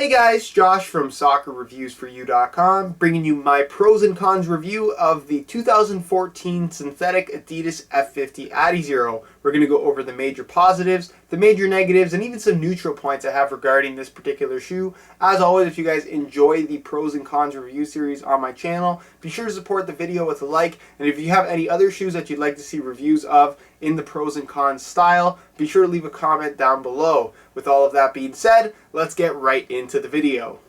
Hey guys, Josh from SoccerReviewsForYou.com, bringing you my pros and cons review of the 2014 synthetic Adidas F50 adizero. We're going to go over the major positives, the major negatives, and even some neutral points I have regarding this particular shoe. As always, if you guys enjoy the pros and cons review series on my channel, be sure to support the video with a like, and if you have any other shoes that you'd like to see reviews of in the pros and cons style, be sure to leave a comment down below. With all of that being said, let's get right into the video.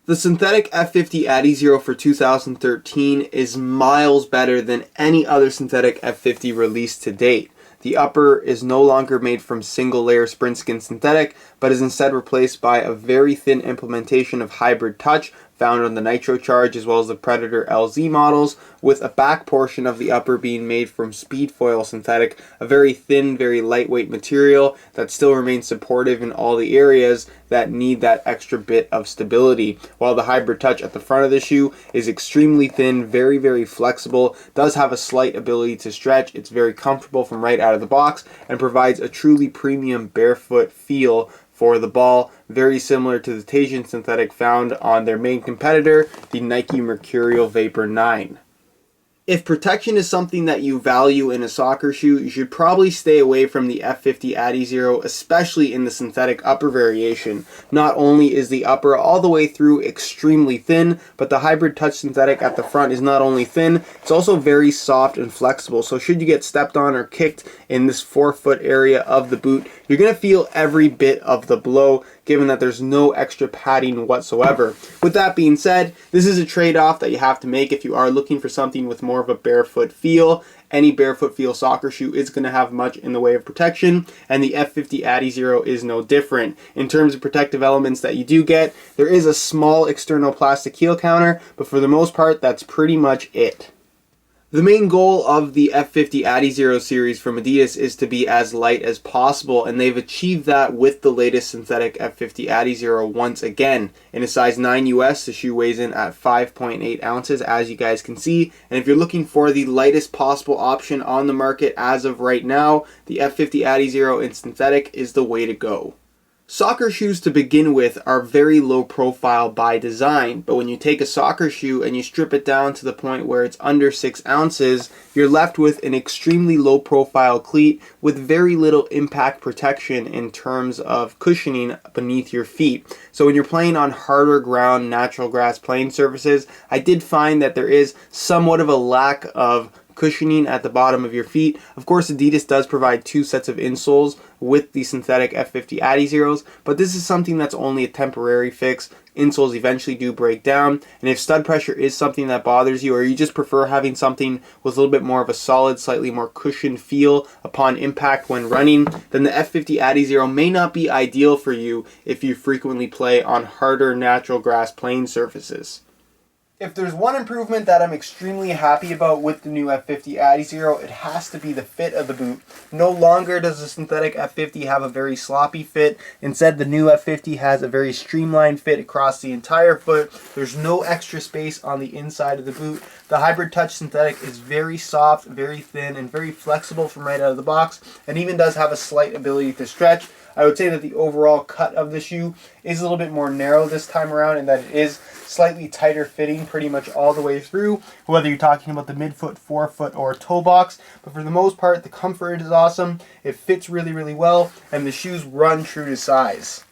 The synthetic F50 adizero for 2013 is miles better than any other synthetic F50 released to date. The upper is no longer made from single layer sprint skin synthetic, but is instead replaced by a very thin implementation of hybrid touch found on the Nitro Charge as well as the Predator LZ models, with a back portion of the upper being made from speed foil synthetic, a very thin, very lightweight material that still remains supportive in all the areas that need that extra bit of stability, while the hybrid touch at the front of the shoe is extremely thin, very, very flexible, does have a slight ability to stretch, it's very comfortable from right out of the box, and provides a truly premium barefoot feel for the ball, very similar to the Tahitian synthetic found on their main competitor, the Nike Mercurial Vapor 9. If protection is something that you value in a soccer shoe, you should probably stay away from the F50 adizero, especially in the synthetic upper variation. Not only is the upper all the way through extremely thin, but the hybrid touch synthetic at the front is not only thin, it's also very soft and flexible. So should you get stepped on or kicked in this forefoot area of the boot, you're going to feel every bit of the blow, given that there's no extra padding whatsoever. With that being said, this is a trade-off that you have to make if you are looking for something with more of a barefoot feel. Any barefoot feel soccer shoe is going to have much in the way of protection, and the F50 adizero is no different. In terms of protective elements that you do get, there is a small external plastic heel counter, but for the most part, that's pretty much it. The main goal of the F50 adizero series from Adidas is to be as light as possible, and they've achieved that with the latest synthetic F50 adizero once again. In a size 9 US, the shoe weighs in at 5.8 ounces, as you guys can see, and if you're looking for the lightest possible option on the market as of right now, the F50 adizero in synthetic is the way to go. Soccer shoes to begin with are very low profile by design, but when you take a soccer shoe and you strip it down to the point where it's under 6 ounces, you're left with an extremely low profile cleat with very little impact protection in terms of cushioning beneath your feet. So when you're playing on harder ground, natural grass playing surfaces, I did find that there is somewhat of a lack of cushioning at the bottom of your feet. Of course, Adidas does provide 2 sets of insoles with the synthetic F50 adizeros, but this is something that's only a temporary fix. Insoles eventually do break down, and if stud pressure is something that bothers you, or you just prefer having something with a little bit more of a solid, slightly more cushioned feel upon impact when running, then the F50 adizero may not be ideal for you if you frequently play on harder natural grass playing surfaces. If there's one improvement that I'm extremely happy about with the new F50 adizero, it has to be the fit of the boot. No longer does the synthetic F50 have a very sloppy fit. Instead, the new F50 has a very streamlined fit across the entire foot. There's no extra space on the inside of the boot. The hybrid touch synthetic is very soft, very thin, and very flexible from right out of the box, and even does have a slight ability to stretch. I would say that the overall cut of the shoe is a little bit more narrow this time around, and that it is slightly tighter fitting pretty much all the way through, whether you're talking about the midfoot, forefoot, or toe box. But for the most part, the comfort is awesome, it fits really, really well, and the shoes run true to size.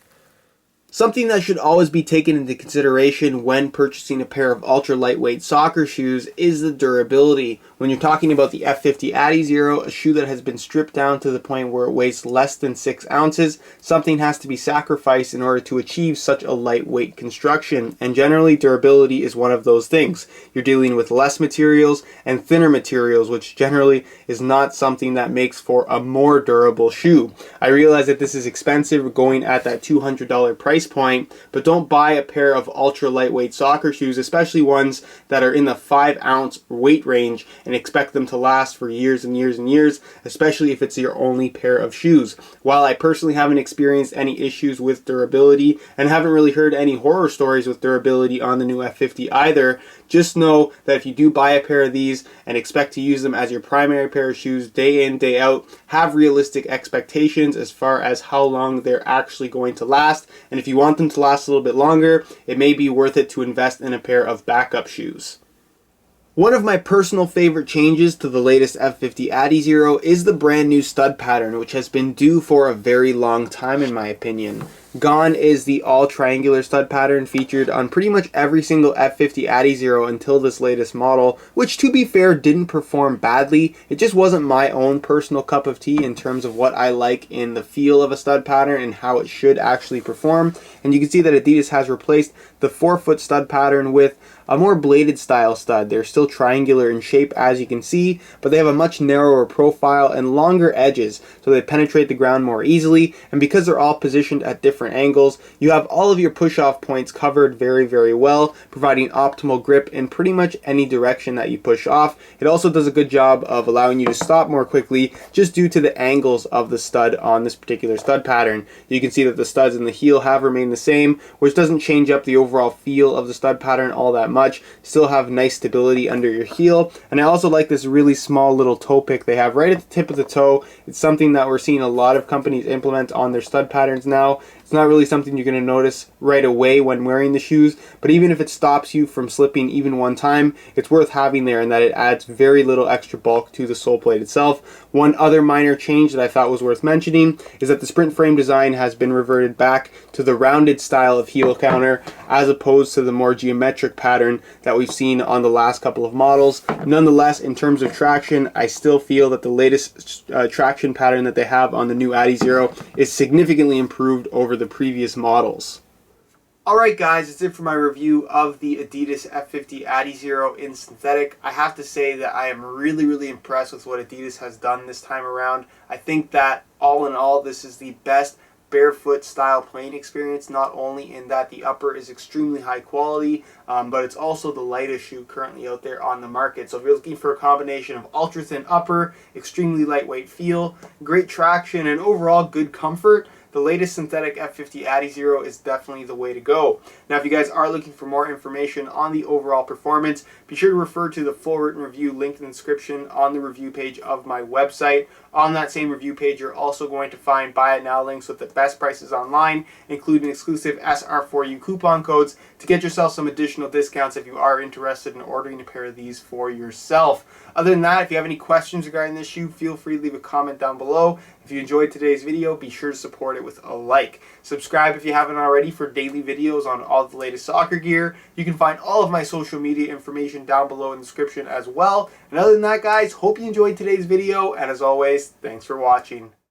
Something that should always be taken into consideration when purchasing a pair of ultra lightweight soccer shoes is the durability. When you're talking about the F50 adizero, a shoe that has been stripped down to the point where it weighs less than 6 ounces, something has to be sacrificed in order to achieve such a lightweight construction, and generally durability is one of those things. You're dealing with less materials and thinner materials, which generally is not something that makes for a more durable shoe. I realize that this is expensive going at that $200 price point, but don't buy a pair of ultra lightweight soccer shoes, especially ones that are in the 5 ounce weight range, and expect them to last for years and years and years, especially if it's your only pair of shoes. While I personally haven't experienced any issues with durability and haven't really heard any horror stories with durability on the new F50 either, just know that if you do buy a pair of these and expect to use them as your primary pair of shoes day in, day out, have realistic expectations as far as how long they're actually going to last. And if you you want them to last a little bit longer, it may be worth it to invest in a pair of backup shoes. One of my personal favorite changes to the latest F50 adizero is the brand new stud pattern, which has been due for a very long time in my opinion. Gone is the all triangular stud pattern featured on pretty much every single F50 adizero until this latest model, which to be fair didn't perform badly. It just wasn't my own personal cup of tea in terms of what I like in the feel of a stud pattern and how it should actually perform. And you can see that Adidas has replaced the 4-foot stud pattern with a more bladed style stud. They're still triangular in shape as you can see, but they have a much narrower profile and longer edges, so they penetrate the ground more easily. And because they're all positioned at different angles, you have all of your push-off points covered very, very well, providing optimal grip in pretty much any direction that you push off. It also does a good job of allowing you to stop more quickly just due to the angles of the stud on this particular stud pattern. You can see that the studs in the heel have remained the same, which doesn't change up the overall feel of the stud pattern all that much. Still have nice stability under your heel. And I also like this really small little toe pick they have right at the tip of the toe. It's something that we're seeing a lot of companies implement on their stud patterns now. It's not really something you're going to notice right away when wearing the shoes, but even if it stops you from slipping even one time, it's worth having there in that it adds very little extra bulk to the sole plate itself. One other minor change that I thought was worth mentioning is that the sprint frame design has been reverted back to the rounded style of heel counter as opposed to the more geometric pattern that we've seen on the last couple of models. Nonetheless, in terms of traction, I still feel that the latest traction pattern that they have on the new adizero is significantly improved over the previous models. Alright guys, that's it for my review of the Adidas F50 adizero in synthetic. I have to say that I am really impressed with what Adidas has done this time around. I think that all in all, this is the best barefoot style playing experience, not only in that the upper is extremely high quality, but it's also the lightest shoe currently out there on the market. So if you're looking for a combination of ultra thin upper, extremely lightweight feel, great traction, and overall good comfort, the latest synthetic F50 adizero is definitely the way to go. Now, if you guys are looking for more information on the overall performance, be sure to refer to the full written review linked in the description on the review page of my website. On that same review page, you're also going to find buy it now links with the best prices online, including exclusive SR4U coupon codes to get yourself some additional discounts if you are interested in ordering a pair of these for yourself. Other than that, if you have any questions regarding this shoe, feel free to leave a comment down below. If you enjoyed today's video, be sure to support it with a like. Subscribe if you haven't already for daily videos on all the latest soccer gear. You can find all of my social media information down below in the description as well. And other than that, guys, hope you enjoyed today's video, and as always, thanks for watching.